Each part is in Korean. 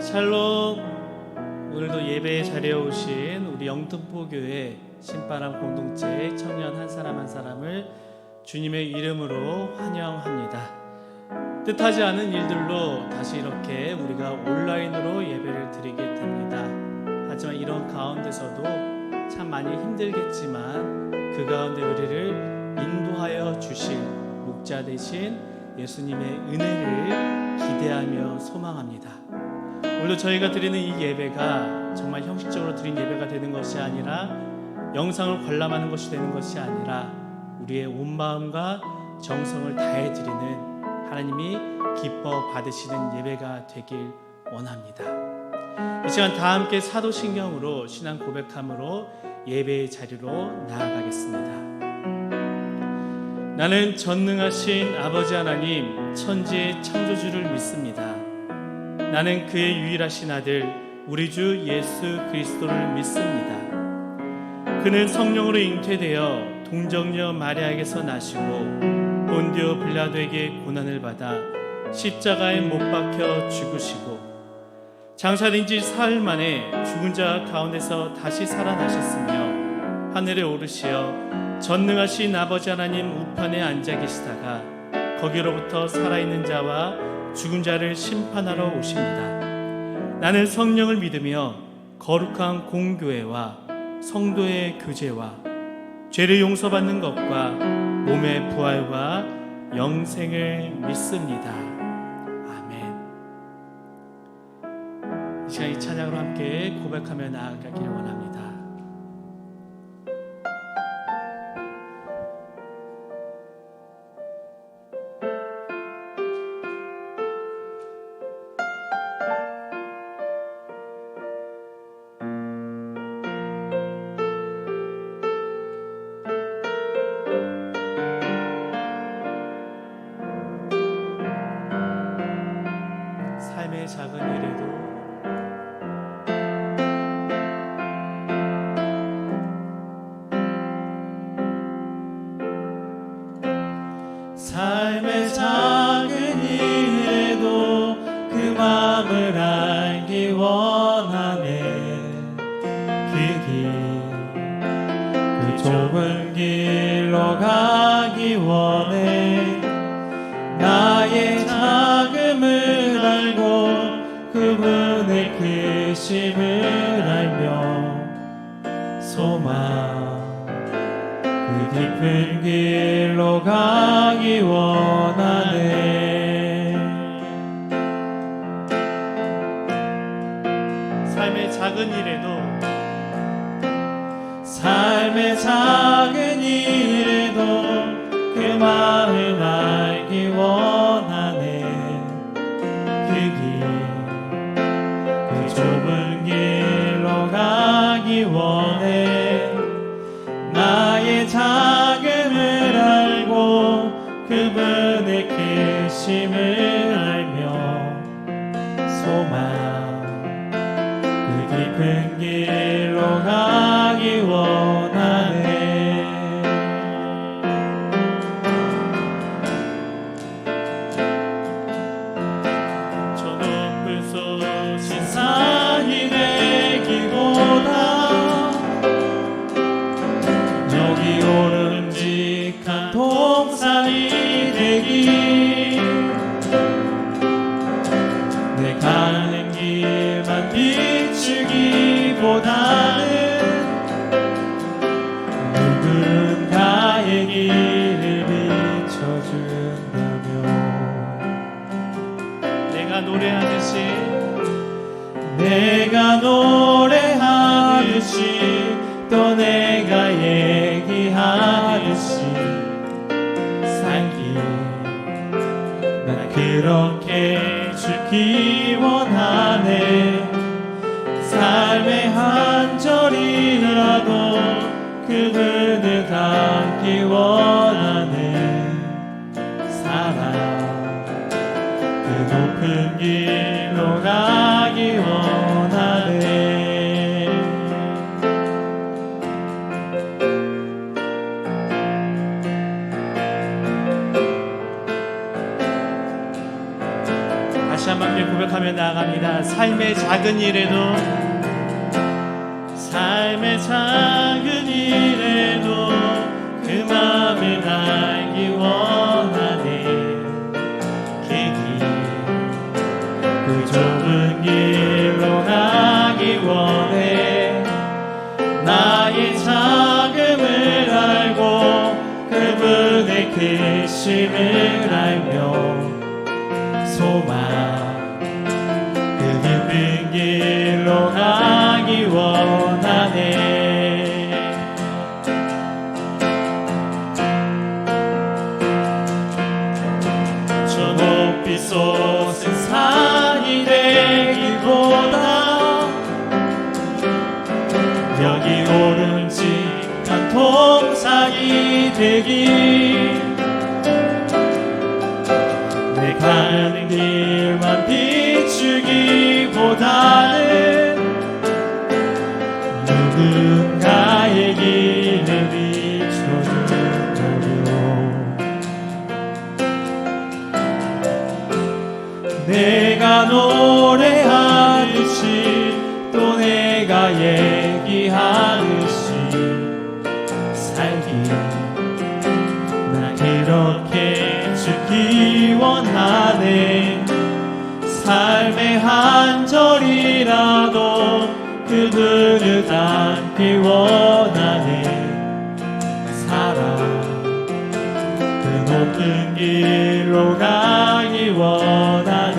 샬롬. 오늘도 예배의 자리에 오신 우리 영등포교회 신바람 공동체 청년 한 사람 한 사람을 주님의 이름으로 환영합니다. 뜻하지 않은 일들로 다시 이렇게 우리가 온라인으로 예배를 드리게 됩니다. 하지만 이런 가운데서도 참 많이 힘들겠지만 그 가운데 우리를 인도하여 주실 목자 되신 예수님의 은혜를 기대하며 소망합니다. 오늘도 저희가 드리는 이 예배가 정말 형식적으로 드린 예배가 되는 것이 아니라 영상을 관람하는 것이 되는 것이 아니라 우리의 온 마음과 정성을 다해 드리는 하나님이 기뻐 받으시는 예배가 되길 원합니다. 이 시간 다 함께 사도신경으로 신앙 고백함으로 예배의 자리로 나아가겠습니다. 나는 전능하신 아버지 하나님 천지의 창조주를 믿습니다. 나는 그의 유일하신 아들 우리 주 예수 그리스도를 믿습니다. 그는 성령으로 잉태되어 동정녀 마리아에게서 나시고 본디오 빌라도에게 고난을 받아 십자가에 못 박혀 죽으시고 장사된 지 사흘 만에 죽은 자 가운데서 다시 살아나셨으며 하늘에 오르시어 전능하신 아버지 하나님 우편에 앉아 계시다가 거기로부터 살아있는 자와 죽은 자를 심판하러 오십니다. 나는 성령을 믿으며 거룩한 공교회와 성도의 교제와 죄를 용서받는 것과 몸의 부활과 영생을 믿습니다. 아멘. 이 시간 이 찬양으로 함께 고백하며 나아가기를 원합니다. 삶의 작은 일에도 삶의 작은 일에도 그 마음을 알기 원하네. 그 좁은 길로 가기 원해. 나의 작음을 알고 그분의 크심을 알며 소망 그 깊은 길로 가기 원하네. 삶의 작은 일에도 삶의 작은 일에도 그 마음을 알기 원하네. 그 좁은 길로 가기 원해. 나의 작음을 알고 그분의 크심을 알며 소망 그 깊은 길로 가기 원하네. 저 높은 솟은 산이 되기보다 여기 오름직한 동산이 되기. 내 가는 길만 비추기보다는 누군가의 길을 비춰준다며. 내가 노래하듯이 내가 노래하듯이 또 내가 얘기하듯이 살기. 난 그렇게 죽기 원하네. 삶의 한 절이라도 그분을 닮기 원하네. 사랑 그 높은 길로 가기 원하네. 다시 함께 고백하며 나아갑니다. 삶의 작은 일에도 그 마음을 알기 원하네. 그 좁은 길로 가기 원해. 나의 작음을 알고 그분의 크심을 알며 소망 그 깊은 길로 가기 원하네. 저 높이 솟은 산이 되기보다 여기 오름직한 동산이 되기. 내 가는 길만 비추기보다는 누군가의 길을 비춰주려. 내가 노래하듯이 또 내가 얘기하듯이 살기. 나 그렇게 죽기 원하네. 삶의 한 절이라도 그분을 닮기 원하네. 사랑 그 높은 길로 가기 원하네.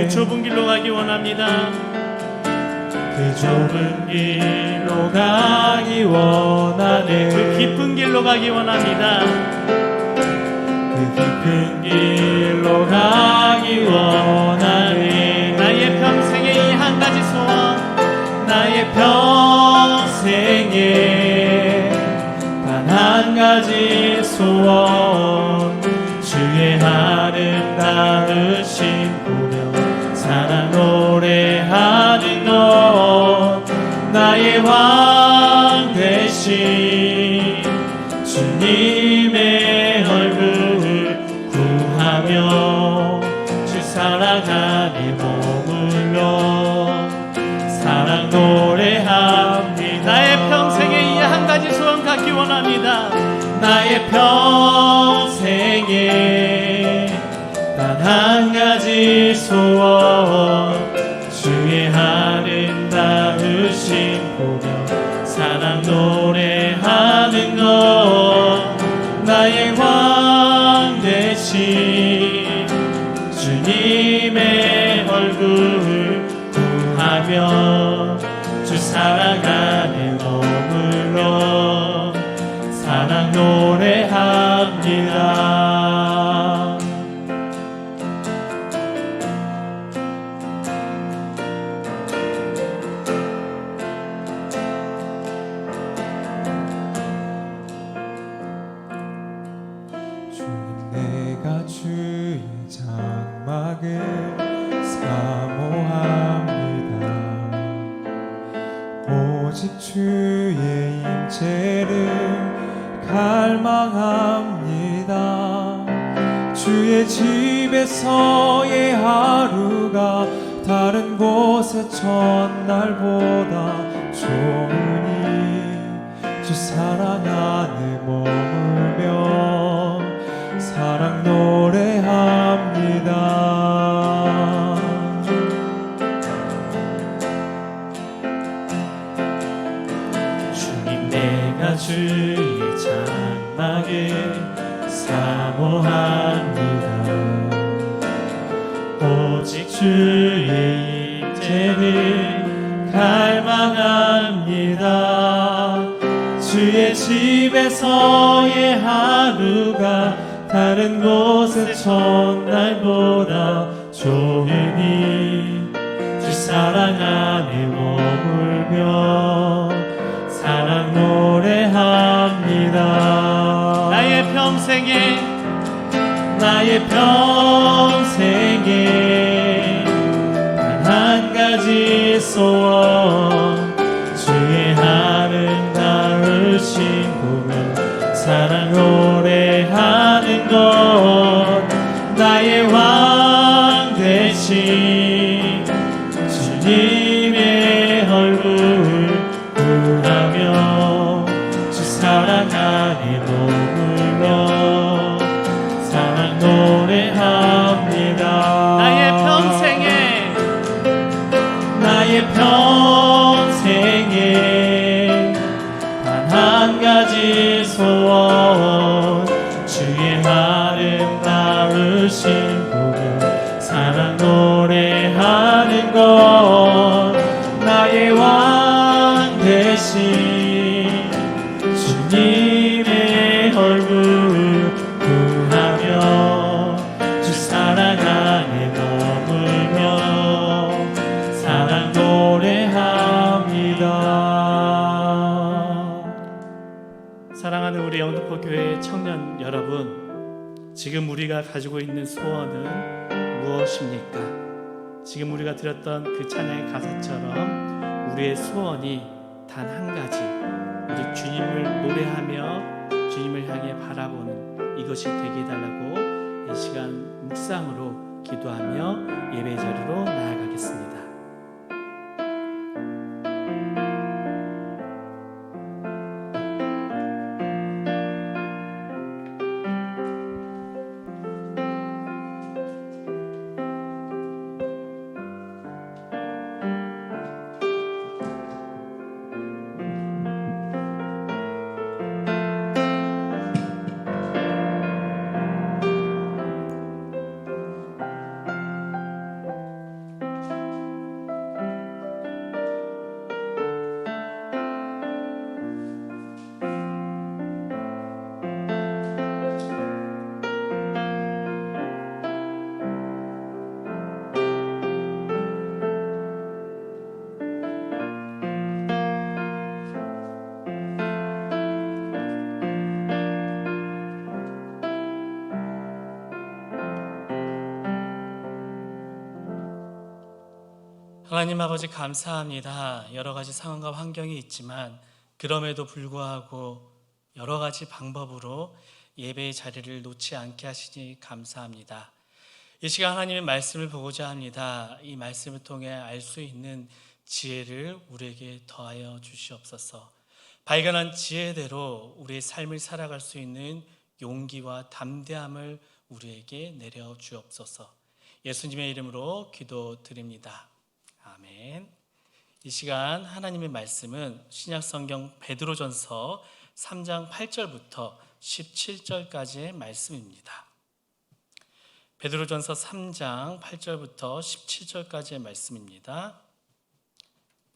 그 좁은 길로 가기 원합니다. 그 좁은 길로 가기 원하네. 그 깊은 길로 가기 원합니다. 그 깊은 길로 가기 원하네. 나의 평생의 이 한 가지 소원, 나의 평생에 단 한 가지 소원, 주의 아름다우신 보며 사랑 노래하는 것. 나의 왕 되신 주님의 얼굴 구하며 주 사랑 안에 머물러 사랑 노래합니다. 나의 평생에 이 한 가지 소원 갖기 원합니다. 나의 평생에 단 한 가지 소원, 주의 아름다우신 보며 사랑 노래하는 것. 나의 왕 되신 주님의 얼굴 구하며 주 사랑 안에 머물러 사랑 노래합니다. 주님 내가 주의 장막을 사모합니다. 오직 주의 임재를 갈망합니다. 주의 집에서의 하루가 다른 곳의 첫날보다 좋으니 주 사랑 안에 머물며 사랑 노래합니다. 주님 내가 주의 장막을 사모합니다. 오직 주의 임재를 갈망합니다. 주의 집에서의 하루가 다른 곳의 첫날보다 좋으니 주 사랑 안에 머물며 사랑 노래합니다. 나의 평생에 단 한 가지 소원, 주의 아름다우신 보며 사랑 노래하는 것. 나의 왕 되신 아름다우신 복음 사랑 노래하는 것 나의 왕 되신 주님의 얼굴 구하며 주 사랑 안에 머물며 사랑 노래합니다. 사랑하는 우리 영등포 교회 청년 여러분, 지금 우리가 가지고 있는 소원은 무엇입니까? 지금 우리가 들었던 그 찬양의 가사처럼 우리의 소원이 단 한 가지, 우리 주님을 노래하며 주님을 향해 바라보는 이것이 되게 해달라고 이 시간 묵상으로 기도하며 예배 자리로 나아가겠습니다. 하나님 아버지 감사합니다. 여러 가지 상황과 환경이 있지만 그럼에도 불구하고 여러 가지 방법으로 예배의 자리를 놓지 않게 하시니 감사합니다. 이 시간 하나님의 말씀을 보고자 합니다. 이 말씀을 통해 알 수 있는 지혜를 우리에게 더하여 주시옵소서. 발견한 지혜대로 우리의 삶을 살아갈 수 있는 용기와 담대함을 우리에게 내려 주옵소서. 예수님의 이름으로 기도드립니다. 아멘. 이 시간 하나님의 말씀은 신약성경 베드로전서 3장 8절부터 17절까지의 말씀입니다. 베드로전서 3장 8절부터 17절까지의 말씀입니다.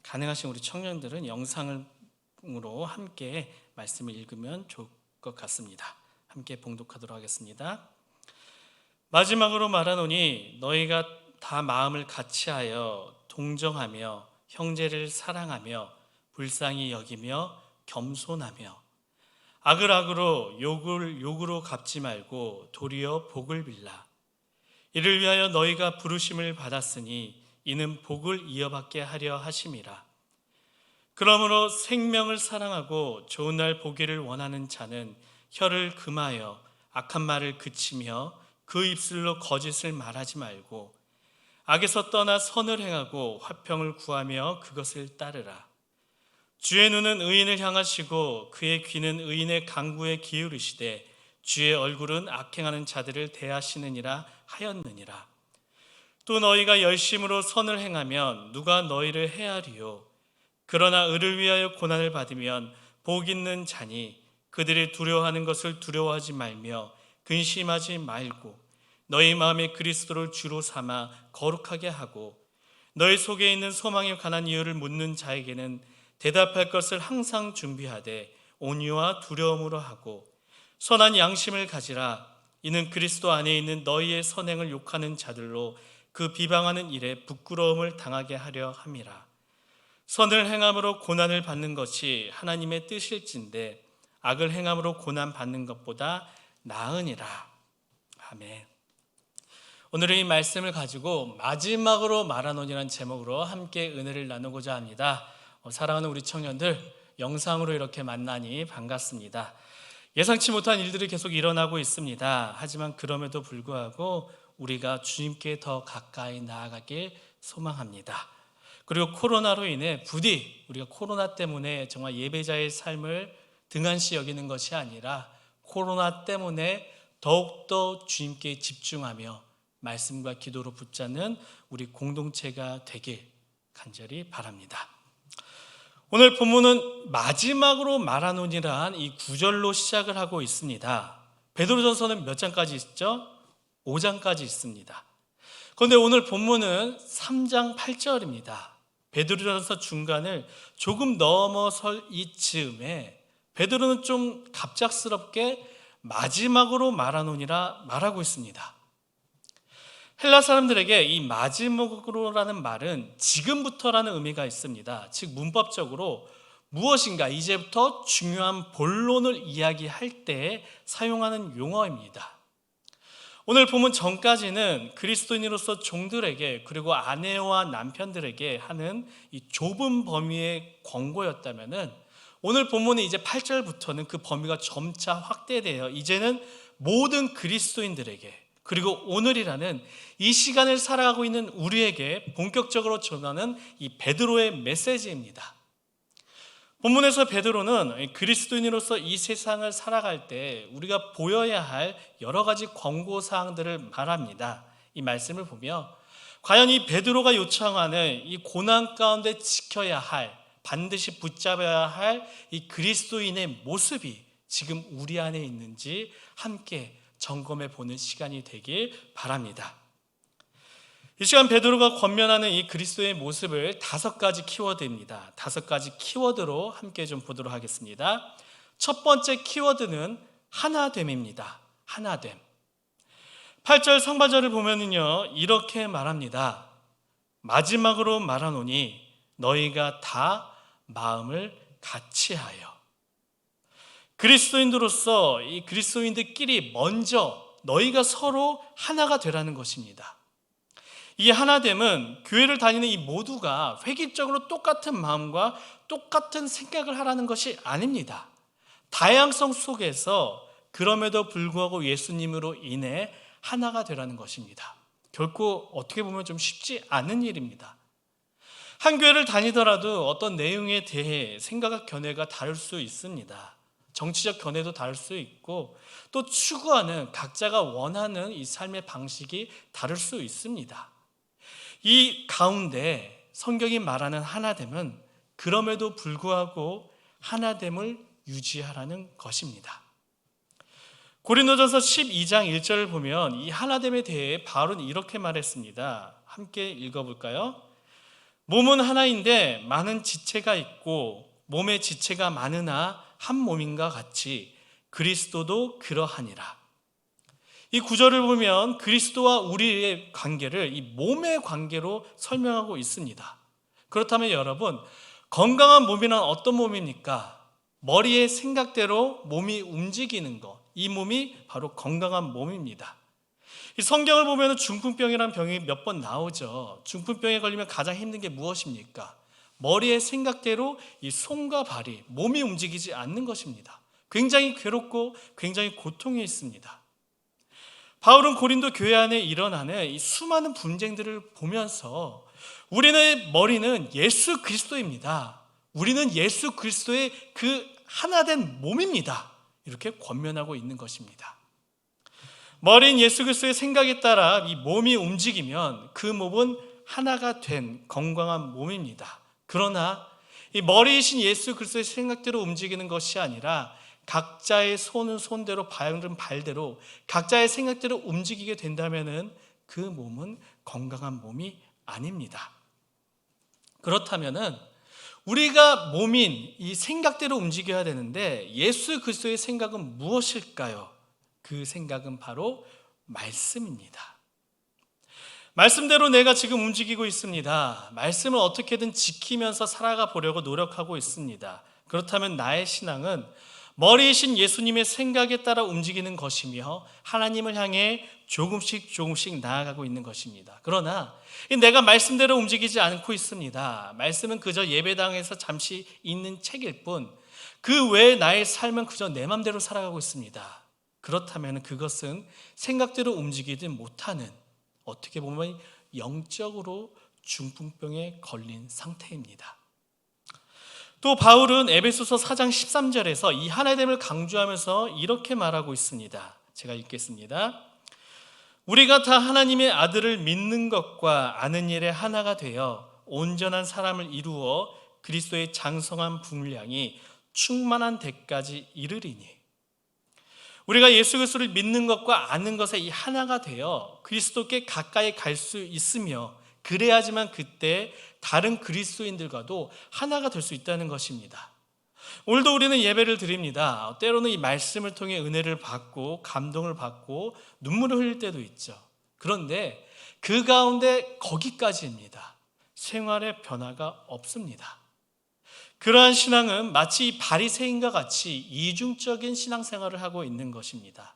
가능하신 우리 청년들은 영상으로 함께 말씀을 읽으면 좋을 것 같습니다. 함께 봉독하도록 하겠습니다. 마지막으로 말하노니 너희가 다 마음을 같이하여 동정하며 형제를 사랑하며 불쌍히 여기며 겸손하며 악을 악으로 욕을 욕으로 갚지 말고 도리어 복을 빌라. 이를 위하여 너희가 부르심을 받았으니 이는 복을 이어받게 하려 하심이라. 그러므로 생명을 사랑하고 좋은 날 보기를 원하는 자는 혀를 금하여 악한 말을 그치며 그 입술로 거짓을 말하지 말고 악에서 떠나 선을 행하고 화평을 구하며 그것을 따르라. 주의 눈은 의인을 향하시고 그의 귀는 의인의 간구에 기울이시되 주의 얼굴은 악행하는 자들을 대하시느니라 하였느니라. 또 너희가 열심으로 선을 행하면 누가 너희를 해하리요. 그러나 의를 위하여 고난을 받으면 복 있는 자니 그들이 두려워하는 것을 두려워하지 말며 근심하지 말고 너희 마음에 그리스도를 주로 삼아 거룩하게 하고 너희 속에 있는 소망에 관한 이유를 묻는 자에게는 대답할 것을 항상 준비하되 온유와 두려움으로 하고 선한 양심을 가지라. 이는 그리스도 안에 있는 너희의 선행을 욕하는 자들로 그 비방하는 일에 부끄러움을 당하게 하려 함이라. 선을 행함으로 고난을 받는 것이 하나님의 뜻일진데 악을 행함으로 고난 받는 것보다 나으니라. 아멘. 오늘은 이 말씀을 가지고 마지막으로 말하노니라는 제목으로 함께 은혜를 나누고자 합니다. 사랑하는 우리 청년들, 영상으로 이렇게 만나니 반갑습니다. 예상치 못한 일들이 계속 일어나고 있습니다. 하지만 그럼에도 불구하고 우리가 주님께 더 가까이 나아가길 소망합니다. 그리고 코로나로 인해 부디 우리가 코로나 때문에 정말 예배자의 삶을 등한시 여기는 것이 아니라 코로나 때문에 더욱더 주님께 집중하며 말씀과 기도로 붙잡는 우리 공동체가 되길 간절히 바랍니다. 오늘 본문은 마지막으로 말하노니란 이 구절로 시작을 하고 있습니다. 베드로전서는 몇 장까지 있죠? 5장까지 있습니다. 그런데 오늘 본문은 3장 8절입니다. 베드로전서 중간을 조금 넘어설 이 즈음에 베드로는 좀 갑작스럽게 마지막으로 말하노니라 말하고 있습니다. 헬라 사람들에게 이 마지막으로라는 말은 지금부터라는 의미가 있습니다. 즉 문법적으로 무엇인가 이제부터 중요한 본론을 이야기할 때 사용하는 용어입니다. 오늘 본문 전까지는 그리스도인으로서 종들에게 그리고 아내와 남편들에게 하는 이 좁은 범위의 권고였다면은 오늘 본문의 이제 8절부터는 그 범위가 점차 확대되어 이제는 모든 그리스도인들에게 그리고 오늘이라는 이 시간을 살아가고 있는 우리에게 본격적으로 전하는 이 베드로의 메시지입니다. 본문에서 베드로는 그리스도인으로서 이 세상을 살아갈 때 우리가 보여야 할 여러 가지 권고사항들을 말합니다. 이 말씀을 보며 과연 이 베드로가 요청하는 이 고난 가운데 지켜야 할 반드시 붙잡아야 할 이 그리스도인의 모습이 지금 우리 안에 있는지 함께 점검해 보는 시간이 되길 바랍니다. 이 시간 베드로가 권면하는 이 그리스도의 모습을 5가지 키워드입니다. 5가지 키워드로 함께 좀 보도록 하겠습니다. 첫 번째 키워드는 하나됨입니다. 하나됨. 8절 상반절을 보면은요 이렇게 말합니다. 마지막으로 말하노니 너희가 다 마음을 같이하여. 그리스도인들로서 이 그리스도인들끼리 먼저 너희가 서로 하나가 되라는 것입니다. 이 하나됨은 교회를 다니는 이 모두가 획일적으로 똑같은 마음과 똑같은 생각을 하라는 것이 아닙니다. 다양성 속에서 그럼에도 불구하고 예수님으로 인해 하나가 되라는 것입니다. 결코 어떻게 보면 좀 쉽지 않은 일입니다. 한 교회를 다니더라도 어떤 내용에 대해 생각과 견해가 다를 수 있습니다. 정치적 견해도 다를 수 있고 또 추구하는 각자가 원하는 이 삶의 방식이 다를 수 있습니다. 이 가운데 성경이 말하는 하나됨은 그럼에도 불구하고 하나됨을 유지하라는 것입니다. 고린도전서 12장 1절을 보면 이 하나됨에 대해 바울은 이렇게 말했습니다. 함께 읽어볼까요? 몸은 하나인데 많은 지체가 있고 몸의 지체가 많으나 한 몸인가 같이 그리스도도 그러하니라. 이 구절을 보면 그리스도와 우리의 관계를 이 몸의 관계로 설명하고 있습니다. 그렇다면 여러분, 건강한 몸이란 어떤 몸입니까? 머리의 생각대로 몸이 움직이는 것, 이 몸이 바로 건강한 몸입니다. 이 성경을 보면 중풍병이라는 병이 몇 번 나오죠. 중풍병에 걸리면 가장 힘든 게 무엇입니까? 머리의 생각대로 이 손과 발이 몸이 움직이지 않는 것입니다. 굉장히 괴롭고 굉장히 고통이 있습니다. 바울은 고린도 교회 안에 일어나는 이 수많은 분쟁들을 보면서 우리의 머리는 예수 그리스도입니다. 우리는 예수 그리스도의 그 하나된 몸입니다. 이렇게 권면하고 있는 것입니다. 머리인 예수 그리스도의 생각에 따라 이 몸이 움직이면 그 몸은 하나가 된 건강한 몸입니다. 그러나 이 머리이신 예수 그리스도의 생각대로 움직이는 것이 아니라 각자의 손은 손대로 발은 발대로 각자의 생각대로 움직이게 된다면 그 몸은 건강한 몸이 아닙니다. 그렇다면 우리가 몸인 이 생각대로 움직여야 되는데 예수 그리스도의 생각은 무엇일까요? 그 생각은 바로 말씀입니다. 말씀대로 내가 지금 움직이고 있습니다. 말씀을 어떻게든 지키면서 살아가 보려고 노력하고 있습니다. 그렇다면 나의 신앙은 머리이신 예수님의 생각에 따라 움직이는 것이며 하나님을 향해 조금씩 나아가고 있는 것입니다. 그러나 내가 말씀대로 움직이지 않고 있습니다. 말씀은 그저 예배당에서 잠시 읽는 책일 뿐 그 외에 나의 삶은 그저 내 맘대로 살아가고 있습니다. 그렇다면 그것은 생각대로 움직이지 못하는 어떻게 보면 영적으로 중풍병에 걸린 상태입니다. 또 바울은 에베소서 4장 13절에서 이 하나됨을 강조하면서 이렇게 말하고 있습니다. 제가 읽겠습니다. 우리가 다 하나님의 아들을 믿는 것과 아는 일에 하나가 되어 온전한 사람을 이루어 그리스도의 장성한 분량이 충만한 데까지 이르리니. 우리가 예수 그리스도를 믿는 것과 아는 것에 이 하나가 되어 그리스도께 가까이 갈 수 있으며, 그래야지만 그때 다른 그리스도인들과도 하나가 될 수 있다는 것입니다. 오늘도 우리는 예배를 드립니다. 때로는 이 말씀을 통해 은혜를 받고 감동을 받고 눈물을 흘릴 때도 있죠. 그런데 그 가운데 거기까지입니다. 생활의 변화가 없습니다. 그러한 신앙은 마치 이 바리새인과 같이 이중적인 신앙생활을 하고 있는 것입니다.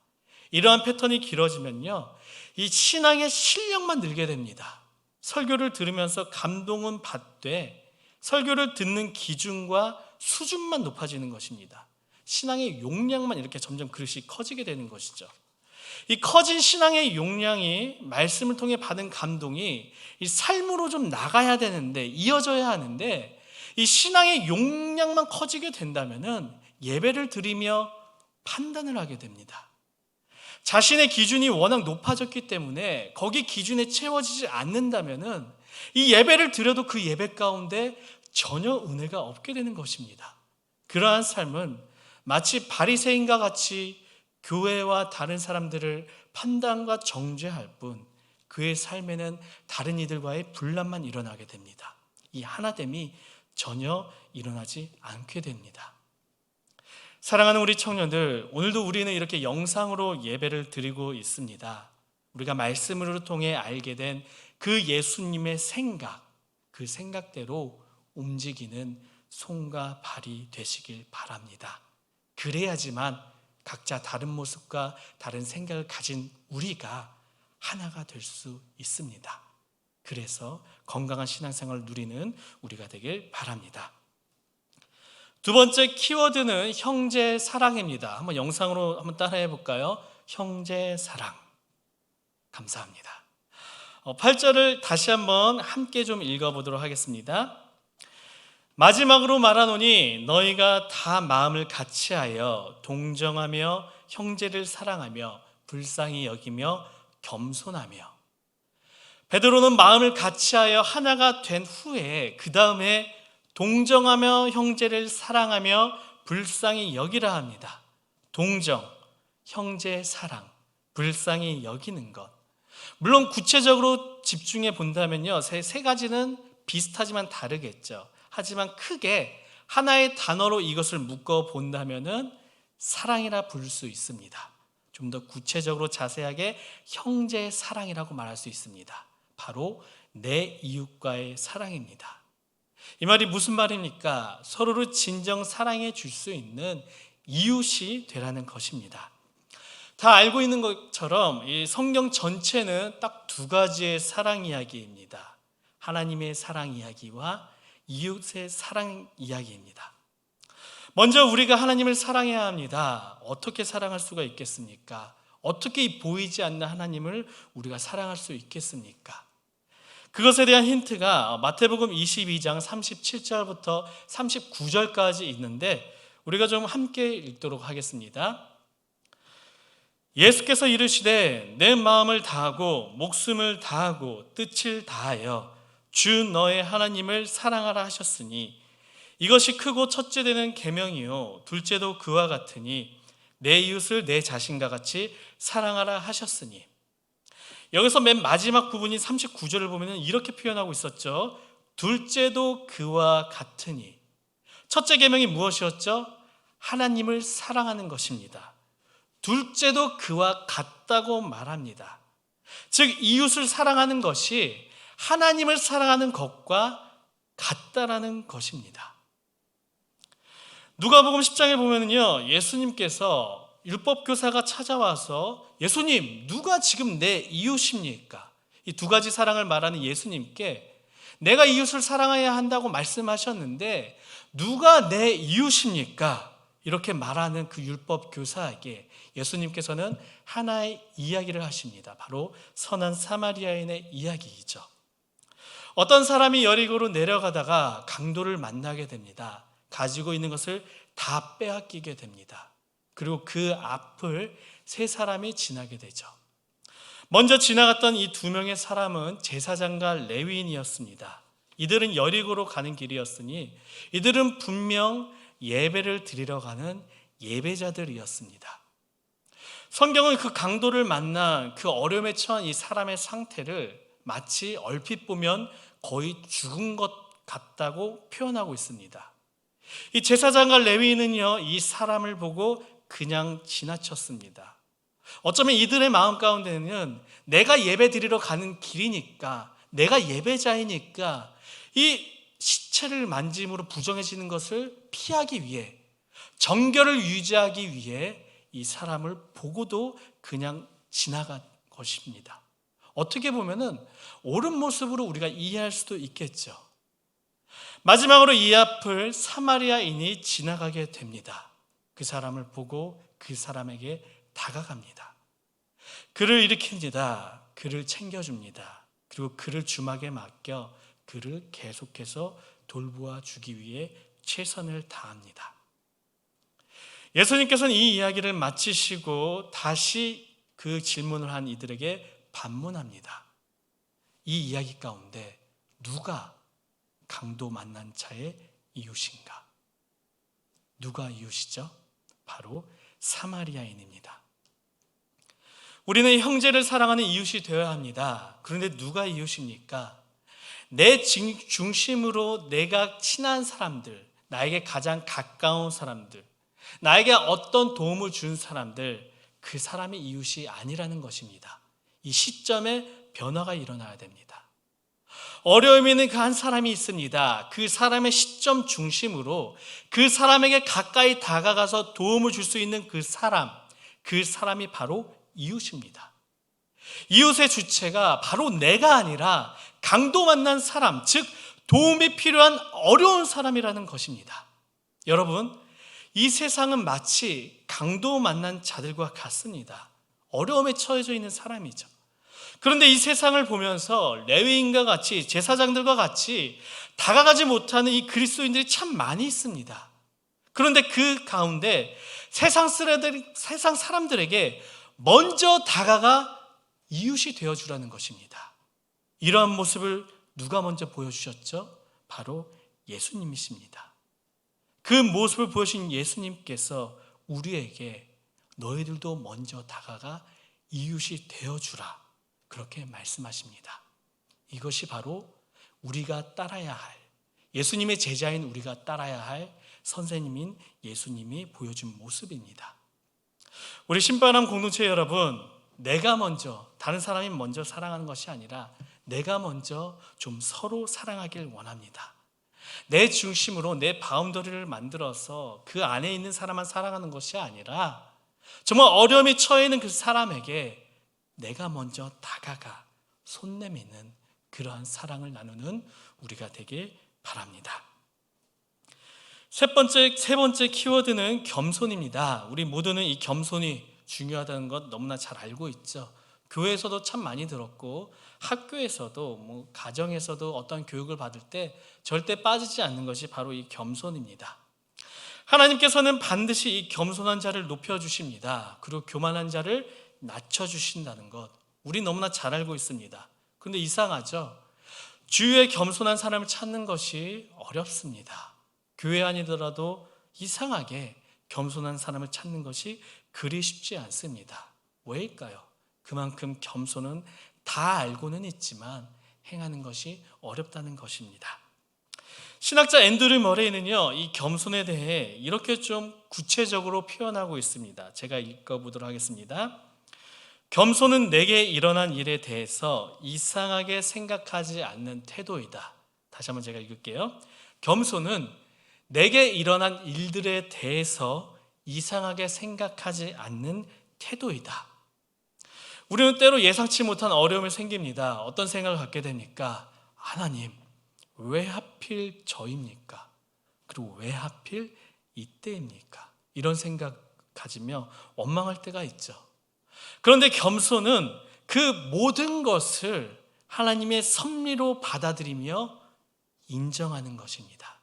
이러한 패턴이 길어지면요, 이 신앙의 실력만 늘게 됩니다. 설교를 들으면서 감동은 받되 설교를 듣는 기준과 수준만 높아지는 것입니다. 신앙의 용량만 이렇게 점점 그릇이 커지게 되는 것이죠. 이 커진 신앙의 용량이 말씀을 통해 받은 감동이 이 삶으로 좀 나가야 되는데, 이어져야 하는데, 이 신앙의 용량만 커지게 된다면은 예배를 드리며 판단을 하게 됩니다. 자신의 기준이 워낙 높아졌기 때문에 거기 기준에 채워지지 않는다면은 이 예배를 드려도 그 예배 가운데 전혀 은혜가 없게 되는 것입니다. 그러한 삶은 마치 바리새인과 같이 교회와 다른 사람들을 판단과 정죄할 뿐 그의 삶에는 다른 이들과의 분란만 일어나게 됩니다. 이 하나됨이 전혀 일어나지 않게 됩니다. 사랑하는 우리 청년들, 오늘도 우리는 이렇게 영상으로 예배를 드리고 있습니다. 우리가 말씀을 통해 알게 된 그 예수님의 생각, 그 생각대로 움직이는 손과 발이 되시길 바랍니다. 그래야지만 각자 다른 모습과 다른 생각을 가진 우리가 하나가 될 수 있습니다. 그래서 건강한 신앙생활을 누리는 우리가 되길 바랍니다. 두 번째 키워드는 형제 사랑입니다. 한번 영상으로 한번 따라해 볼까요? 형제 사랑. 감사합니다. 8절을 다시 한번 함께 좀 읽어보도록 하겠습니다. 마지막으로 말하노니 너희가 다 마음을 같이하여 동정하며 형제를 사랑하며 불쌍히 여기며 겸손하며. 베드로는 마음을 같이하여 하나가 된 후에 그 다음에 동정하며 형제를 사랑하며 불쌍히 여기라 합니다. 동정, 형제 사랑, 불쌍히 여기는 것. 물론 구체적으로 집중해 본다면요, 세 가지는 비슷하지만 다르겠죠. 하지만 크게 하나의 단어로 이것을 묶어 본다면은 사랑이라 부를 수 있습니다. 좀 더 구체적으로 자세하게 형제 사랑이라고 말할 수 있습니다. 바로 내 이웃과의 사랑입니다. 이 말이 무슨 말입니까? 서로를 진정 사랑해 줄 수 있는 이웃이 되라는 것입니다. 다 알고 있는 것처럼 이 성경 전체는 딱 두 가지의 사랑 이야기입니다. 하나님의 사랑 이야기와 이웃의 사랑 이야기입니다. 먼저 우리가 하나님을 사랑해야 합니다. 어떻게 사랑할 수가 있겠습니까? 어떻게 보이지 않는 하나님을 우리가 사랑할 수 있겠습니까? 그것에 대한 힌트가 마태복음 22장 37절부터 39절까지 있는데 우리가 좀 함께 읽도록 하겠습니다. 예수께서 이르시되 내 마음을 다하고 목숨을 다하고 뜻을 다하여 주 너의 하나님을 사랑하라 하셨으니 이것이 크고 첫째 되는 계명이요 둘째도 그와 같으니 내 이웃을 내 자신과 같이 사랑하라 하셨으니. 여기서 맨 마지막 부분인 39절을 보면 이렇게 표현하고 있었죠. 둘째도 그와 같으니. 첫째 계명이 무엇이었죠? 하나님을 사랑하는 것입니다. 둘째도 그와 같다고 말합니다. 즉 이웃을 사랑하는 것이 하나님을 사랑하는 것과 같다라는 것입니다. 누가복음 10장에 보면은요, 예수님께서 율법교사가 찾아와서 예수님, 누가 지금 내 이웃입니까? 이 두 가지 사랑을 말하는 예수님께 내가 이웃을 사랑해야 한다고 말씀하셨는데 누가 내 이웃입니까? 이렇게 말하는 그 율법교사에게 예수님께서는 하나의 이야기를 하십니다. 바로 선한 사마리아인의 이야기이죠. 어떤 사람이 여리고로 내려가다가 강도를 만나게 됩니다. 가지고 있는 것을 다 빼앗기게 됩니다. 그리고 그 앞을 세 사람이 지나게 되죠. 먼저 지나갔던 이 두 명의 사람은 제사장과 레위인이었습니다. 이들은 여리고로 가는 길이었으니 이들은 분명 예배를 드리러 가는 예배자들이었습니다. 성경은 그 강도를 만난 그 어려움에 처한 이 사람의 상태를 마치 얼핏 보면 거의 죽은 것 같다고 표현하고 있습니다. 이 제사장과 레위인은요, 이 사람을 보고 그냥 지나쳤습니다. 어쩌면 이들의 마음 가운데는 내가 예배 드리러 가는 길이니까, 내가 예배자이니까 이 시체를 만짐으로 부정해지는 것을 피하기 위해, 정결을 유지하기 위해 이 사람을 보고도 그냥 지나간 것입니다. 어떻게 보면은 옳은 모습으로 우리가 이해할 수도 있겠죠. 마지막으로 이 앞을 사마리아인이 지나가게 됩니다. 그 사람을 보고 그 사람에게 다가갑니다. 그를 일으킵니다. 그를 챙겨줍니다. 그리고 그를 주막에 맡겨 그를 계속해서 돌보아 주기 위해 최선을 다합니다. 예수님께서는 이 이야기를 마치시고 다시 그 질문을 한 이들에게 반문합니다. 이 이야기 가운데 누가 강도 만난 자의 이웃인가? 누가 이웃이죠? 바로 사마리아인입니다. 우리는 형제를 사랑하는 이웃이 되어야 합니다. 그런데 누가 이웃입니까? 내 중심으로 내가 친한 사람들, 나에게 가장 가까운 사람들, 나에게 어떤 도움을 준 사람들, 그 사람이 이웃이 아니라는 것입니다. 이 시점에 변화가 일어나야 됩니다. 어려움이 있는 그 한 사람이 있습니다. 그 사람의 시점 중심으로 그 사람에게 가까이 다가가서 도움을 줄 수 있는 그 사람이 바로 이웃입니다. 이웃의 주체가 바로 내가 아니라 강도 만난 사람, 즉 도움이 필요한 어려운 사람이라는 것입니다. 여러분, 이 세상은 마치 강도 만난 자들과 같습니다. 어려움에 처해져 있는 사람이죠. 그런데 이 세상을 보면서 레위인과 같이, 제사장들과 같이 다가가지 못하는 이 그리스도인들이 참 많이 있습니다. 그런데 그 가운데 세상 사람들에게 먼저 다가가 이웃이 되어주라는 것입니다. 이러한 모습을 누가 먼저 보여주셨죠? 바로 예수님이십니다. 그 모습을 보여주신 예수님께서 우리에게 너희들도 먼저 다가가 이웃이 되어주라, 그렇게 말씀하십니다. 이것이 바로 우리가 따라야 할, 예수님의 제자인 우리가 따라야 할 선생님인 예수님이 보여준 모습입니다. 우리 신바람 공동체 여러분, 내가 먼저, 다른 사람이 먼저 사랑하는 것이 아니라 내가 먼저 좀 서로 사랑하길 원합니다. 내 중심으로 내 바운더리를 만들어서 그 안에 있는 사람만 사랑하는 것이 아니라 정말 어려움에 처해 있는 그 사람에게 내가 먼저 다가가 손 내미는 그러한 사랑을 나누는 우리가 되길 바랍니다. 세 번째 키워드는 겸손입니다. 우리 모두는 이 겸손이 중요하다는 것 너무나 잘 알고 있죠. 교회에서도 참 많이 들었고 학교에서도 가정에서도 어떤 교육을 받을 때 절대 빠지지 않는 것이 바로 이 겸손입니다. 하나님께서는 반드시 이 겸손한 자를 높여주십니다. 그리고 교만한 자를 낮춰주신다는 것 우리 너무나 잘 알고 있습니다. 그런데 이상하죠? 주위에 겸손한 사람을 찾는 것이 어렵습니다. 교회 아니더라도 이상하게 겸손한 사람을 찾는 것이 그리 쉽지 않습니다. 왜일까요? 그만큼 겸손은 다 알고는 있지만 행하는 것이 어렵다는 것입니다. 신학자 앤드류 머레이는요, 이 겸손에 대해 이렇게 좀 구체적으로 표현하고 있습니다. 제가 읽어보도록 하겠습니다. 겸손은 내게 일어난 일에 대해서 이상하게 생각하지 않는 태도이다. 다시 한번 제가 읽을게요. 겸손은 내게 일어난 일들에 대해서 이상하게 생각하지 않는 태도이다. 우리는 때로 예상치 못한 어려움이 생깁니다. 어떤 생각을 갖게 됩니까? 하나님, 왜 하필 저입니까? 그리고 왜 하필 이때입니까? 이런 생각 가지며 원망할 때가 있죠. 그런데 겸손은 그 모든 것을 하나님의 섭리로 받아들이며 인정하는 것입니다.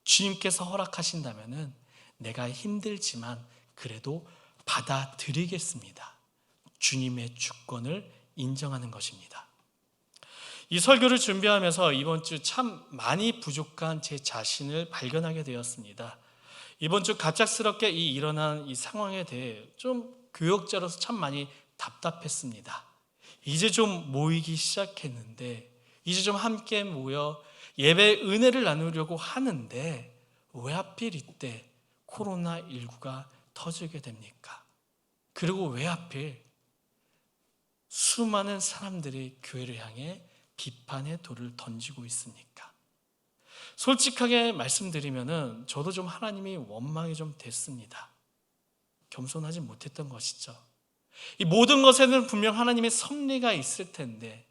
주님께서 허락하신다면 내가 힘들지만 그래도 받아들이겠습니다. 주님의 주권을 인정하는 것입니다. 이 설교를 준비하면서 이번 주 참 많이 부족한 제 자신을 발견하게 되었습니다. 이번 주 갑작스럽게 일어난 이 상황에 대해 좀 교역자로서 참 많이 답답했습니다. 이제 좀 모이기 시작했는데, 이제 좀 함께 모여 예배 은혜를 나누려고 하는데 왜 하필 이때 코로나19가 터지게 됩니까? 그리고 왜 하필 수많은 사람들이 교회를 향해 비판의 돌을 던지고 있습니까? 솔직하게 말씀드리면은 저도 좀 하나님이 원망이 좀 됐습니다. 겸손하지 못했던 것이죠. 이 모든 것에는 분명 하나님의 섭리가 있을 텐데,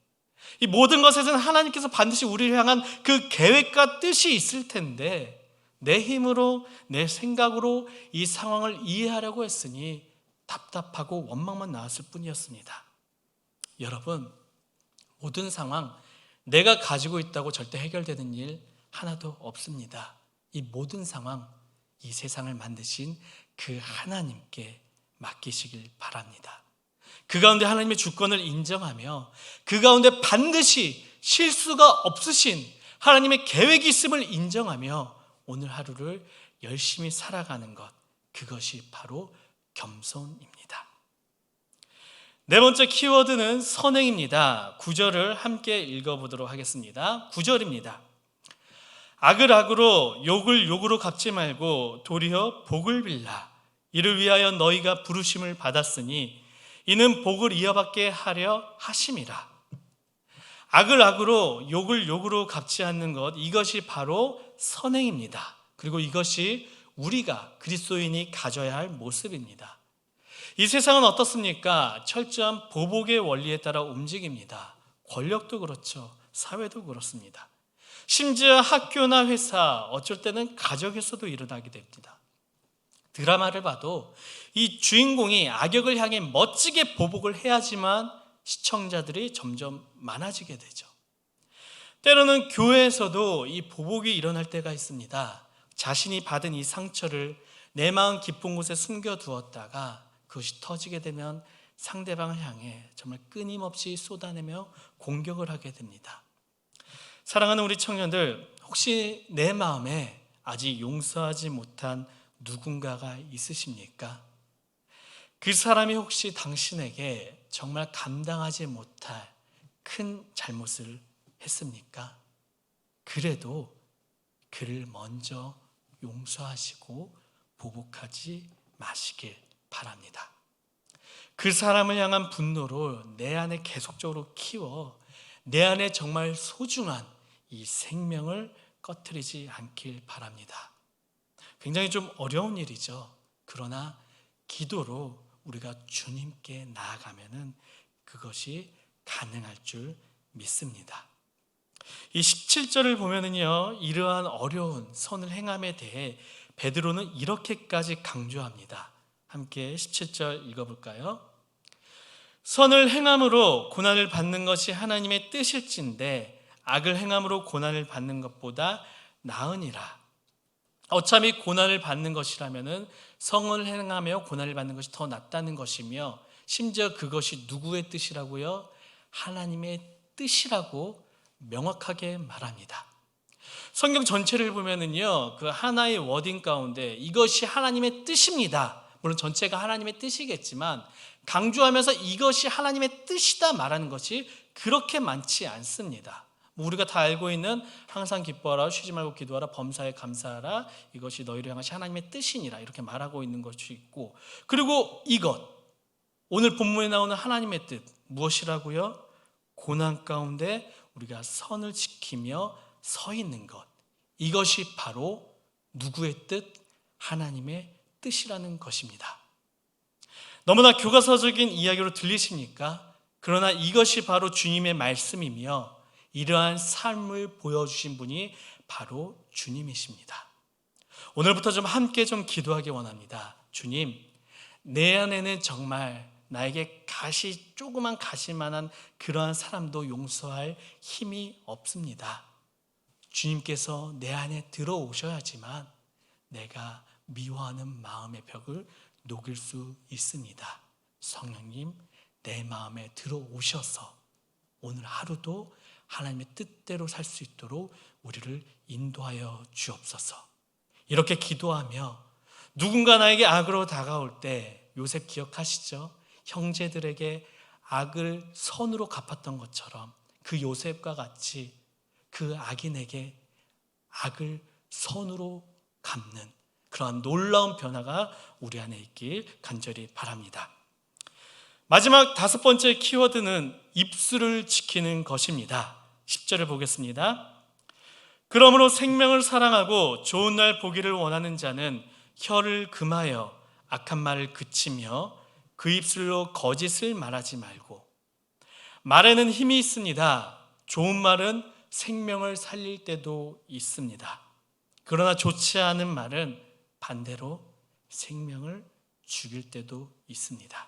이 모든 것에는 하나님께서 반드시 우리를 향한 그 계획과 뜻이 있을 텐데, 내 힘으로 내 생각으로 이 상황을 이해하려고 했으니 답답하고 원망만 나왔을 뿐이었습니다. 여러분, 모든 상황 내가 가지고 있다고 절대 해결되는 일 하나도 없습니다. 이 모든 상황, 이 세상을 만드신 그 하나님께 맡기시길 바랍니다. 그 가운데 하나님의 주권을 인정하며 그 가운데 반드시 실수가 없으신 하나님의 계획이 있음을 인정하며 오늘 하루를 열심히 살아가는 것, 그것이 바로 겸손입니다. 네 번째 키워드는 선행입니다. 9절을 함께 읽어보도록 하겠습니다. 9절입니다. 악을 악으로 욕을 욕으로 갚지 말고 도리어 복을 빌라. 이를 위하여 너희가 부르심을 받았으니 이는 복을 이어받게 하려 하심이라. 악을 악으로 욕을 욕으로 갚지 않는 것, 이것이 바로 선행입니다. 그리고 이것이 우리가 그리스도인이 가져야 할 모습입니다. 이 세상은 어떻습니까? 철저한 보복의 원리에 따라 움직입니다. 권력도 그렇죠. 사회도 그렇습니다. 심지어 학교나 회사, 어쩔 때는 가정에서도 일어나게 됩니다. 드라마를 봐도 이 주인공이 악역을 향해 멋지게 보복을 해야지만 시청자들이 점점 많아지게 되죠. 때로는 교회에서도 이 보복이 일어날 때가 있습니다. 자신이 받은 이 상처를 내 마음 깊은 곳에 숨겨두었다가 그것이 터지게 되면 상대방을 향해 정말 끊임없이 쏟아내며 공격을 하게 됩니다. 사랑하는 우리 청년들, 혹시 내 마음에 아직 용서하지 못한 누군가가 있으십니까? 그 사람이 혹시 당신에게 정말 감당하지 못할 큰 잘못을 했습니까? 그래도 그를 먼저 용서하시고 보복하지 마시길 바랍니다. 그 사람을 향한 분노로 내 안에 계속적으로 키워 내 안에 정말 소중한 이 생명을 꺼트리지 않길 바랍니다. 굉장히 좀 어려운 일이죠. 그러나 기도로 우리가 주님께 나아가면은 그것이 가능할 줄 믿습니다. 이 17절을 보면은요, 이러한 어려운 선을 행함에 대해 베드로는 이렇게까지 강조합니다. 함께 17절 읽어볼까요? 선을 행함으로 고난을 받는 것이 하나님의 뜻일진데 악을 행함으로 고난을 받는 것보다 나으니라. 어차피 고난을 받는 것이라면은 성을 행하며 고난을 받는 것이 더 낫다는 것이며, 심지어 그것이 누구의 뜻이라고요? 하나님의 뜻이라고 명확하게 말합니다. 성경 전체를 보면은요, 그 하나의 워딩 가운데 이것이 하나님의 뜻입니다. 물론 전체가 하나님의 뜻이겠지만 강조하면서 이것이 하나님의 뜻이다 말하는 것이 그렇게 많지 않습니다. 우리가 다 알고 있는 항상 기뻐하라, 쉬지 말고 기도하라, 범사에 감사하라, 이것이 너희를 향하신 하나님의 뜻이니라, 이렇게 말하고 있는 것이 있고, 그리고 이것, 오늘 본문에 나오는 하나님의 뜻 무엇이라고요? 고난 가운데 우리가 선을 지키며 서 있는 것, 이것이 바로 누구의 뜻? 하나님의 뜻이라는 것입니다. 너무나 교과서적인 이야기로 들리십니까? 그러나 이것이 바로 주님의 말씀이며 이러한 삶을 보여주신 분이 바로 주님이십니다. 오늘부터 좀 함께 좀 기도하기 원합니다. 주님, 내 안에는 정말 나에게 조그만 가시만한 그러한 사람도 용서할 힘이 없습니다. 주님께서 내 안에 들어오셔야지만 내가 미워하는 마음의 벽을 녹일 수 있습니다. 성령님, 내 마음에 들어오셔서 오늘 하루도 하나님의 뜻대로 살 수 있도록 우리를 인도하여 주옵소서. 이렇게 기도하며 누군가 나에게 악으로 다가올 때 요셉 기억하시죠? 형제들에게 악을 선으로 갚았던 것처럼 그 요셉과 같이 그 악인에게 악을 선으로 갚는 그러한 놀라운 변화가 우리 안에 있길 간절히 바랍니다. 마지막 5번째 키워드는 입술을 지키는 것입니다. 10절을 보겠습니다. 그러므로 생명을 사랑하고 좋은 날 보기를 원하는 자는 혀를 금하여 악한 말을 그치며 그 입술로 거짓을 말하지 말고. 말에는 힘이 있습니다. 좋은 말은 생명을 살릴 때도 있습니다. 그러나 좋지 않은 말은 반대로 생명을 죽일 때도 있습니다.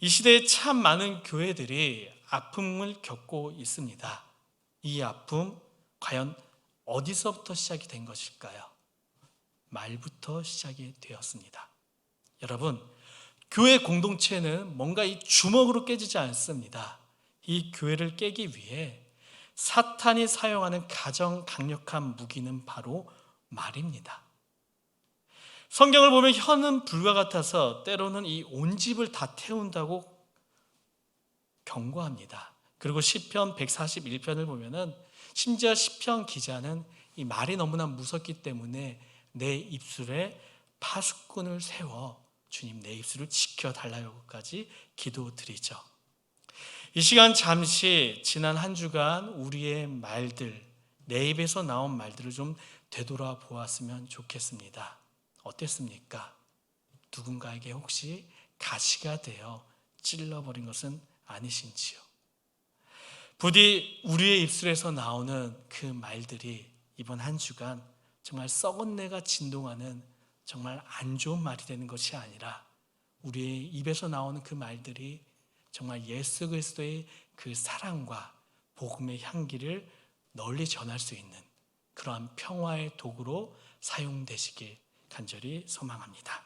이 시대에 참 많은 교회들이 아픔을 겪고 있습니다. 이 아픔 과연 어디서부터 시작이 된 것일까요? 말부터 시작이 되었습니다. 여러분, 교회 공동체는 뭔가 이 주먹으로 깨지지 않습니다. 이 교회를 깨기 위해 사탄이 사용하는 가장 강력한 무기는 바로 말입니다. 성경을 보면 혀는 불과 같아서 때로는 이 온 집을 다 태운다고 경고합니다. 그리고 시편 141편을 보면은 심지어 시편 기자는 이 말이 너무나 무섭기 때문에 내 입술에 파수꾼을 세워 주님 내 입술을 지켜달라고까지 기도드리죠. 이 시간 잠시 지난 한 주간 우리의 말들, 내 입에서 나온 말들을 좀 되돌아보았으면 좋겠습니다. 어땠습니까? 누군가에게 혹시 가시가 되어 찔러버린 것은 아니신지요? 부디 우리의 입술에서 나오는 그 말들이 이번 한 주간 정말 썩은 내가 진동하는 정말 안 좋은 말이 되는 것이 아니라 우리의 입에서 나오는 그 말들이 정말 예수 그리스도의 그 사랑과 복음의 향기를 널리 전할 수 있는 그러한 평화의 도구로 사용되시길 간절히 소망합니다.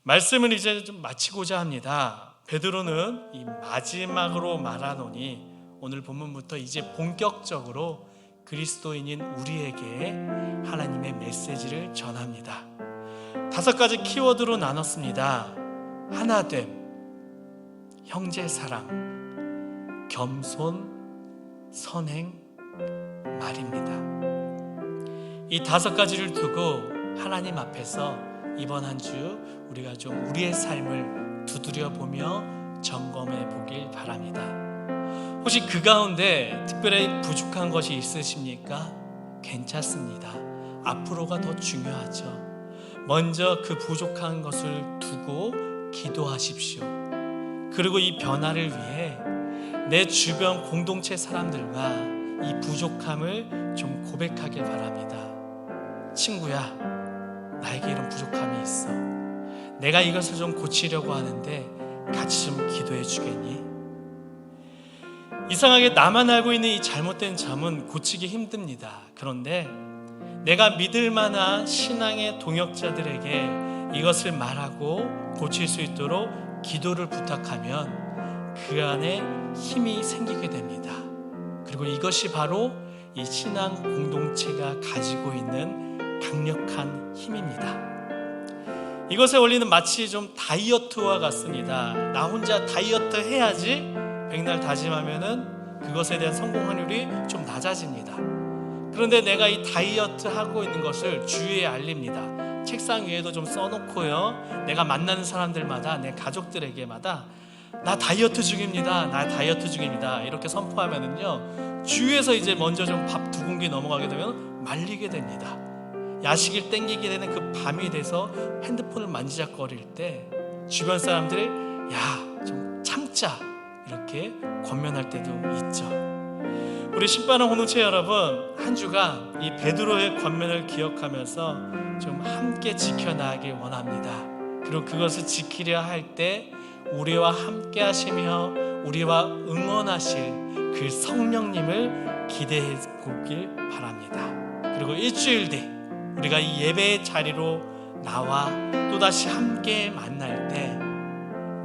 말씀을 이제 좀 마치고자 합니다. 베드로는 이 마지막으로 말하노니 오늘 본문부터 이제 본격적으로 그리스도인인 우리에게 하나님의 메시지를 전합니다. 5가지 키워드로 나눴습니다. 하나됨, 형제사랑, 겸손, 선행, 말입니다. 이 5가지를 두고 하나님 앞에서 이번 한 주 우리가 좀 우리의 삶을 두드려 보며 점검해 보길 바랍니다. 혹시 그 가운데 특별히 부족한 것이 있으십니까? 괜찮습니다. 앞으로가 더 중요하죠. 먼저 그 부족한 것을 두고 기도하십시오. 그리고 이 변화를 위해 내 주변 공동체 사람들과 이 부족함을 좀 고백하길 바랍니다. 친구야, 나에게 이런 부족함이 있어. 내가 이것을 좀 고치려고 하는데 같이 좀 기도해 주겠니? 이상하게 나만 알고 있는 이 잘못된 점은 고치기 힘듭니다. 그런데 내가 믿을 만한 신앙의 동역자들에게 이것을 말하고 고칠 수 있도록 기도를 부탁하면 그 안에 힘이 생기게 됩니다. 그리고 이것이 바로 이 신앙 공동체가 가지고 있는 강력한 힘입니다. 이것의 원리는 마치 좀 다이어트와 같습니다. 나 혼자 다이어트 해야지 백날 다짐하면은 그것에 대한 성공 확률이 좀 낮아집니다. 그런데 내가 이 다이어트 하고 있는 것을 주위에 알립니다. 책상 위에도 좀 써놓고요. 내가 만나는 사람들마다, 내 가족들에게마다 나 다이어트 중입니다. 나 다이어트 중입니다. 이렇게 선포하면은요, 주위에서 이제 먼저 좀 밥 2공기 넘어가게 되면 말리게 됩니다. 야식을 땡기게 되는 그 밤이 돼서 핸드폰을 만지작거릴 때 주변 사람들이 야, 좀 참자 이렇게 권면할 때도 있죠. 우리 신바람 공동체 여러분, 한 주간 이 베드로의 권면을 기억하면서 좀 함께 지켜나가길 원합니다. 그리고 그것을 지키려 할 때 우리와 함께 하시며 우리와 응원하실 그 성령님을 기대해 보길 바랍니다. 그리고 일주일 뒤 우리가 이 예배의 자리로 나와 또다시 함께 만날 때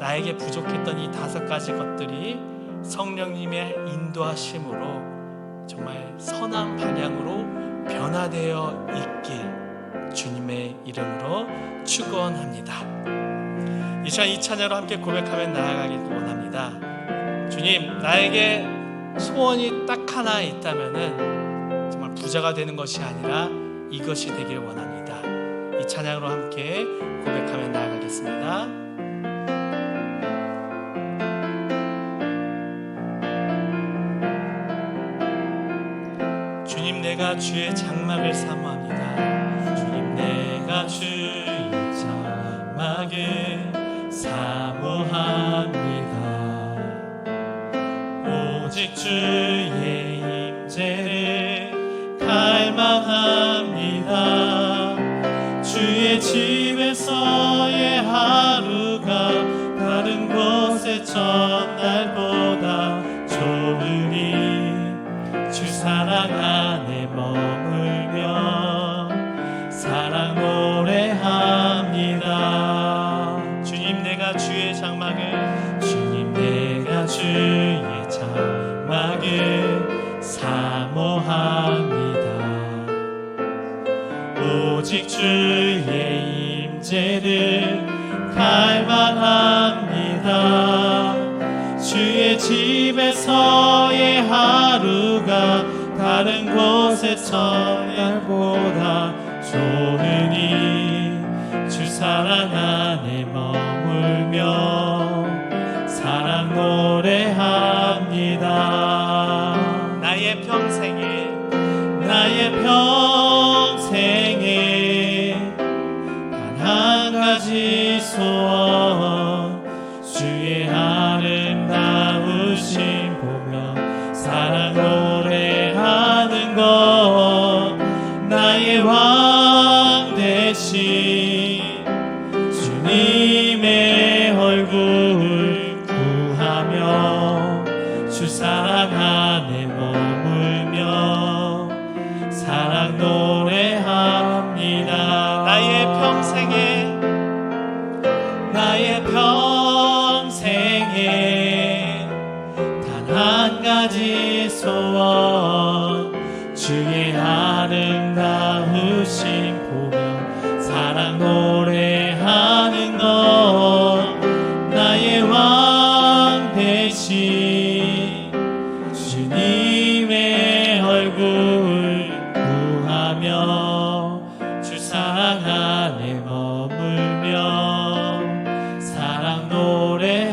나에게 부족했던 이 5가지 것들이 성령님의 인도하심으로 정말 선한 방향으로 변화되어 있길 주님의 이름으로 축원합니다. 이 시간 이 찬양으로 함께 고백하며 나아가길 원합니다. 주님, 나에게 소원이 딱 하나 있다면은 정말 부자가 되는 것이 아니라 이것이 되길 원합니다. 이 찬양으로 함께 고백하며 나아가겠습니다. 주님, 내가 주의 장막을 사모합니다. 주님, 내가 주의 장막을 사모합니다. 오직 주의 임재를 갈망합니다. 주의 집에서의 하루가 다른 곳의 첫날보다 좋으니 주 사랑 안에 머물며 사랑 노래합니다. 주님, 내가 주의 장막을 주의 장막을 사모합니다. 오직 주의 임재를 갈망합니다. 주의 집에서의 하루가 다른 곳의 첫날보다 좋으니 주 사랑 안에 머물며 사랑 노래합니다. 나의 평생에 단 한 가지 소원, 주의 아름다우심 보며 사랑 노래하는 것. 나의 왕 되신 주님의 얼굴 구하며 주 사랑 안에 머물며 사랑 노래합니다. 나의 평생에 단 한 가지 소원, 주의 아름다우심 보며 사랑 노래하는 것. 나의 왕 되신 주님의 얼굴 구하며 주 사랑 안에 머물며 사랑 노래합니다.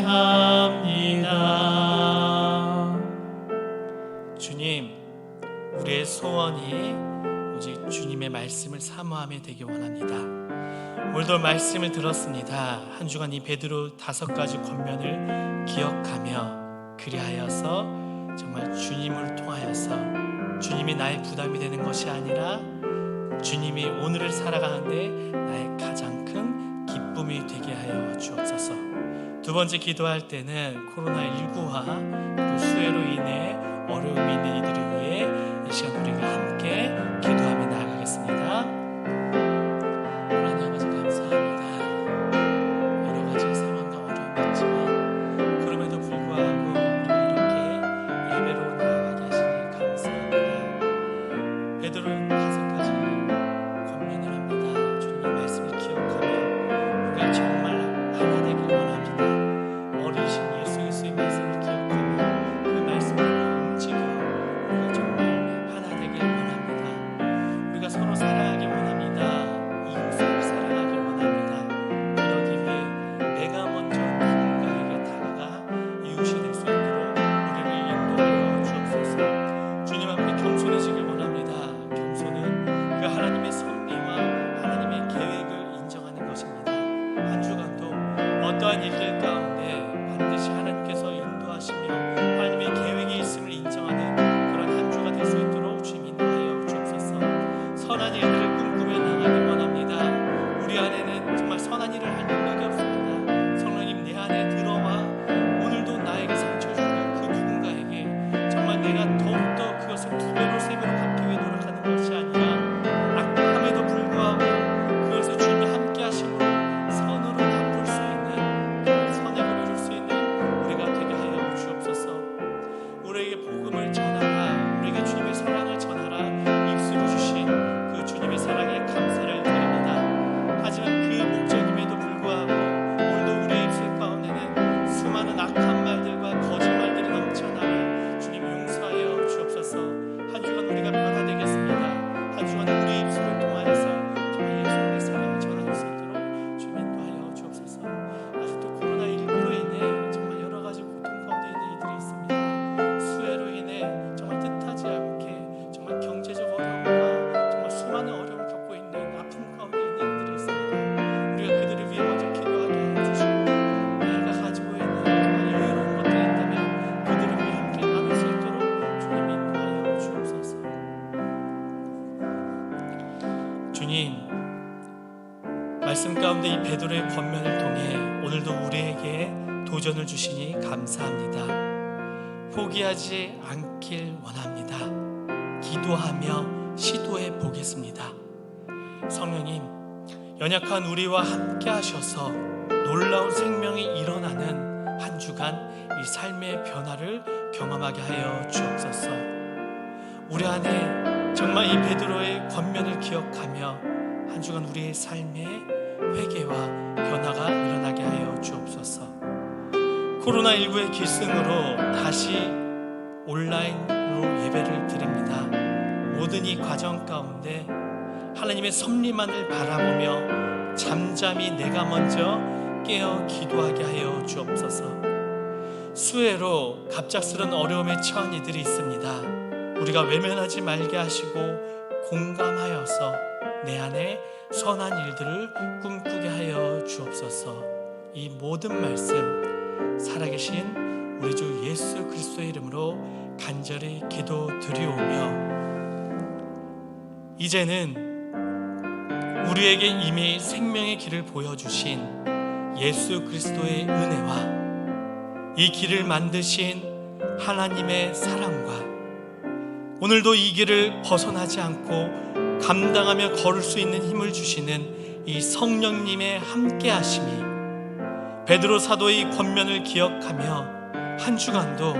주님, 우리의 소원이 오직 주님의 말씀을 사모하며 되기 원합니다. 오늘도 말씀을 들었습니다. 한 주간 이 베드로 5가지 권면을 기억하며 그리하여서 정말 주님을 통하여서 주님이 나의 부담이 되는 것이 아니라 주님이 오늘을 살아가는데 나의 가장 큰 기쁨이 되게 하여 주옵소서. 두 번째 기도할 때는 코로나19와 그리고 수해로 인해 어려움이 있는 이들을 위해 이 시간 우리가 함께 기도하며 나아가겠습니다. 하나님 아버지 감사합니다. 여러 가지 상황과 어려움이 있지만 그럼에도 불구하고 우리가 이렇게 예배로 나아가게 하시니 감사합니다. 베드로는 5가지 권면을 합니다. 주님의 말씀을 기억하며 우리가 정말 하나 되길 원합니다. 어리신 예수 그리스도의 말씀을 기억하며 그 말씀을 움직여 우리가 정말 하나 되길 원합니다. 우리가 서로 사랑하기 원합니다. 이 베드로의 권면을 통해 오늘도 우리에게 도전을 주시니 감사합니다. 포기하지 않길 원합니다. 기도하며 시도해 보겠습니다. 성령님, 연약한 우리와 함께 하셔서 놀라운 생명이 일어나는 한 주간 이 삶의 변화를 경험하게 하여 주옵소서. 우리 안에 정말 이 베드로의 권면을 기억하며 한 주간 우리의 삶에 회개와 변화가 일어나게 하여 주옵소서. 코로나19의 기승으로 다시 온라인으로 예배를 드립니다. 모든 이 과정 가운데 하나님의 섭리만을 바라보며 잠잠히 내가 먼저 깨어 기도하게 하여 주옵소서. 수해로 갑작스런 어려움에 처한 이들이 있습니다. 우리가 외면하지 말게 하시고 공감하여서 내 안에 선한 일들을 꿈꾸게 하여 주옵소서. 이 모든 말씀 살아계신 우리 주 예수 그리스도의 이름으로 간절히 기도드리오며, 이제는 우리에게 이미 생명의 길을 보여주신 예수 그리스도의 은혜와 이 길을 만드신 하나님의 사랑과 오늘도 이 길을 벗어나지 않고 감당하며 걸을 수 있는 힘을 주시는 이 성령님의 함께하심이 베드로 사도의 권면을 기억하며 한 주간도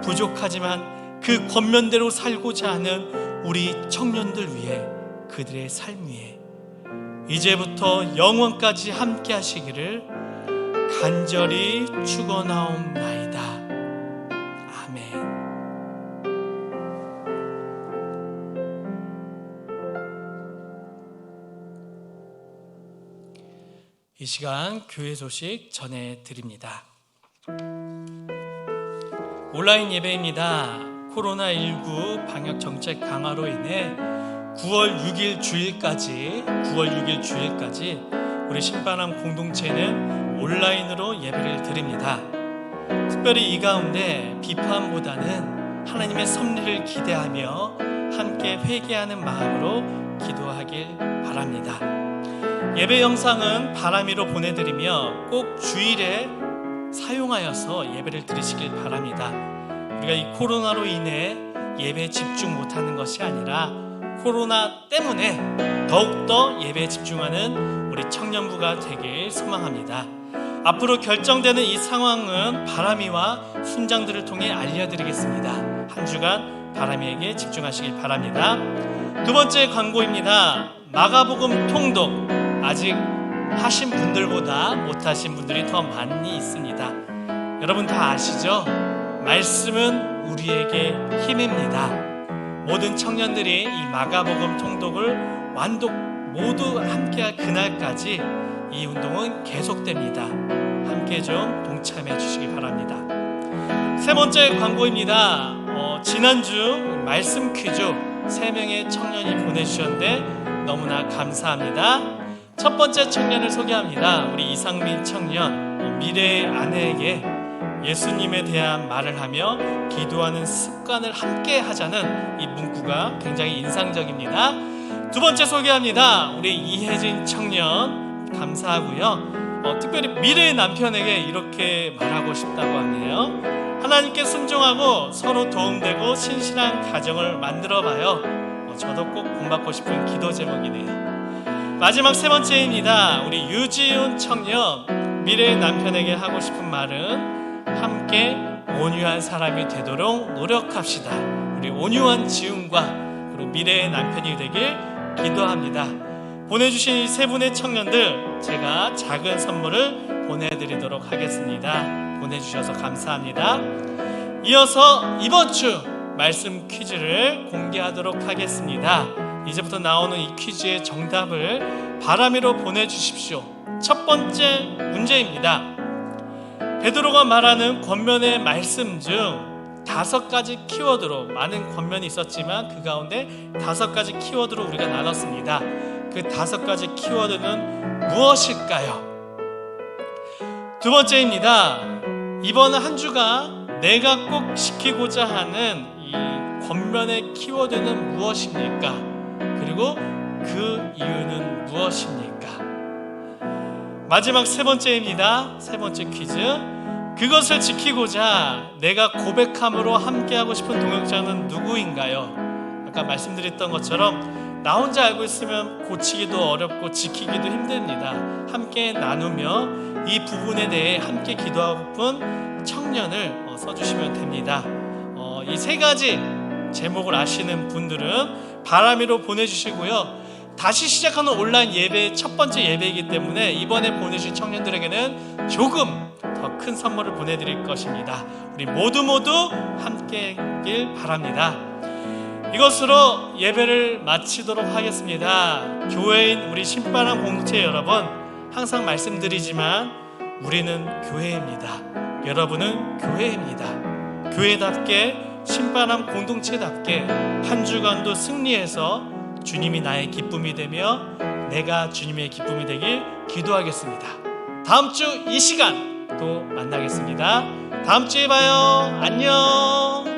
부족하지만 그 권면대로 살고자 하는 우리 청년들 위해, 그들의 삶 위에 이제부터 영원까지 함께 하시기를 간절히 축원하옵나이다. 아멘. 이 시간 교회 소식 전해드립니다. 온라인 예배입니다. 코로나19 방역 정책 강화로 인해 9월 6일 주일까지 우리 신바람 공동체는 온라인으로 예배를 드립니다. 특별히 이 가운데 비판보다는 하나님의 섭리를 기대하며 함께 회개하는 마음으로 기도하길 바랍니다. 예배 영상은 바람이로 보내드리며 꼭 주일에 사용하여서 예배를 드리시길 바랍니다. 우리가 이 코로나로 인해 예배에 집중 못하는 것이 아니라 코로나 때문에 더욱더 예배에 집중하는 우리 청년부가 되길 소망합니다. 앞으로 결정되는 이 상황은 바람이와 순장들을 통해 알려드리겠습니다. 한 주간 바람이에게 집중하시길 바랍니다. 두 번째 광고입니다. 마가복음 통독, 아직 하신 분들보다 못하신 분들이 더 많이 있습니다. 여러분 다 아시죠? 말씀은 우리에게 힘입니다. 모든 청년들이 이 마가복음 통독을 완독 모두 함께할 그날까지 이 운동은 계속됩니다. 함께 좀 동참해 주시기 바랍니다. 세 번째 광고입니다. 지난주 말씀 퀴즈 3명의 청년이 보내주셨는데 너무나 감사합니다. 첫 번째 청년을 소개합니다. 우리 이상민 청년, 미래의 아내에게 예수님에 대한 말을 하며 기도하는 습관을 함께 하자는 이 문구가 굉장히 인상적입니다. 두 번째 소개합니다. 우리 이혜진 청년 감사하고요. 특별히 미래의 남편에게 이렇게 말하고 싶다고 하네요. 하나님께 순종하고 서로 도움되고 신실한 가정을 만들어봐요. 저도 꼭 본받고 싶은 기도 제목이네요. 마지막 세 번째입니다. 우리 유지훈 청년, 미래의 남편에게 하고 싶은 말은 함께 온유한 사람이 되도록 노력합시다. 우리 온유한 지훈과 그리고 미래의 남편이 되길 기도합니다. 보내주신 이 세 분의 청년들 제가 작은 선물을 보내드리도록 하겠습니다. 보내주셔서 감사합니다. 이어서 이번 주 말씀 퀴즈를 공개하도록 하겠습니다. 이제부터 나오는 이 퀴즈의 정답을 바람이로 보내주십시오. 첫 번째 문제입니다. 베드로가 말하는 권면의 말씀 중 5가지 키워드로, 많은 권면이 있었지만 그 가운데 5가지 키워드로 우리가 나눴습니다. 그 5가지 키워드는 무엇일까요? 두 번째입니다. 이번 한 주가 내가 꼭 지키고자 하는 이 권면의 키워드는 무엇입니까? 그리고 그 이유는 무엇입니까? 마지막 세 번째입니다. 세 번째 퀴즈. 그것을 지키고자 내가 고백함으로 함께하고 싶은 동역자는 누구인가요? 아까 말씀드렸던 것처럼 나 혼자 알고 있으면 고치기도 어렵고 지키기도 힘듭니다. 함께 나누며 이 부분에 대해 함께 기도하고픈 청년을 써주시면 됩니다. 이 세 가지 제목을 아시는 분들은 바람이로 보내주시고요. 다시 시작하는 온라인 예배의 첫 번째 예배이기 때문에 이번에 보내주신 청년들에게는 조금 더 큰 선물을 보내드릴 것입니다. 우리 모두 함께 하길 바랍니다. 이것으로 예배를 마치도록 하겠습니다. 교회인 우리 신바람 공동체 여러분, 항상 말씀드리지만 우리는 교회입니다. 여러분은 교회입니다. 교회답게 신바람 공동체답게 한 주간도 승리해서 주님이 나의 기쁨이 되며 내가 주님의 기쁨이 되길 기도하겠습니다. 다음 주 이 시간 또 만나겠습니다. 다음 주에 봐요. 안녕.